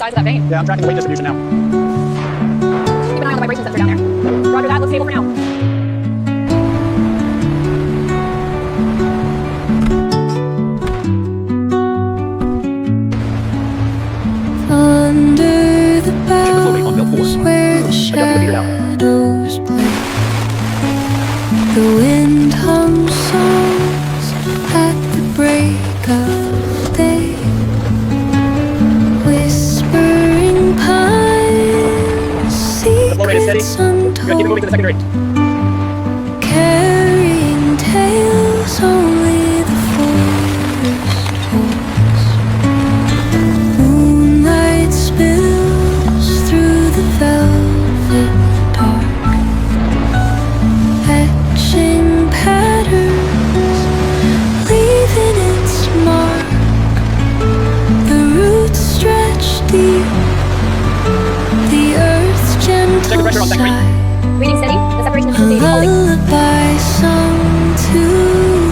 size of that vein. Yeah, I'm tracking the weight distribution now. Keep an eye on the vibration sensor down there. Roger that, looks stable for now. Under the floating on belt boughs 4. where the shadows play, the wind hums songs at the break of day. Whispering pines, The flow rate is steady. secrets We're gonna keep it moving to the second untold, rate. carrying tales only the forest holds. Moonlight spills through the velvet dark, etching patterns, leaving its mark. The roots stretch deep, the earth's Check the gentle pressure on second rate. sigh. Reading steady, the separation is A proceeding, holding. lullaby sung to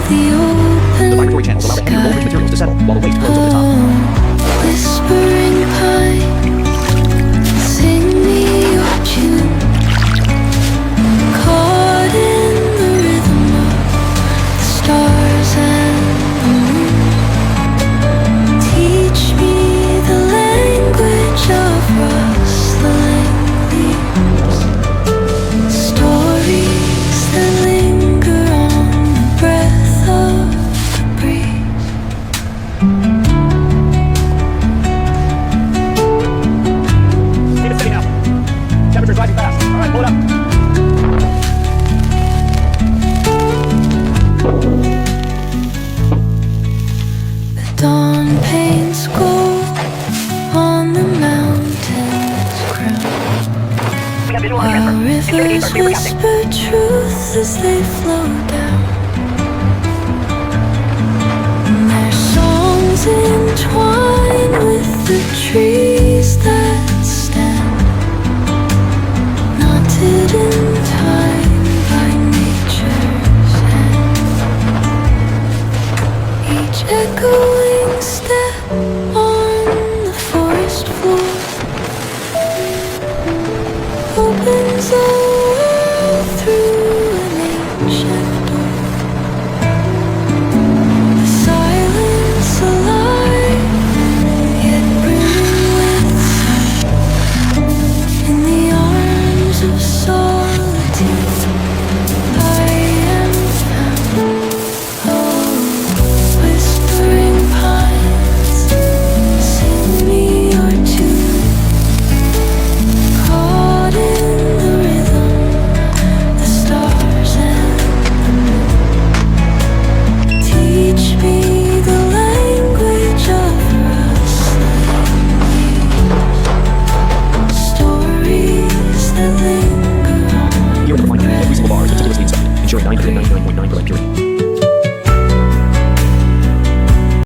the The open vibratory channels allow the heavy voltage materials to settle, while the weight flows over the top. Whispering pine, sing me your tune, caught in the rhythm of the stars and the moon. Teach me the language of rustling leaves, stories that linger on the breath of the breeze. Keep it steady now. Temperature's rising fast. All right, pull it up. The dawn paints gold on the mountain's crown, while rivers whisper truths as they flow down. And their songs entwine with the trees that stand, knotted in time by nature's hand. Each echoing step on the forest floor opens a world through an ancient door. The silence alive, yet brimming with sound. In the arms of solitude, I am found. Oh, whispering pines, sing me your tune, caught in the rhythm, the stars and the moon. Teach me the language of rustling leaves, stories that linger on Here at the the refinement, every breath single bar is meticulously inspected, ensuring 999.9% purity.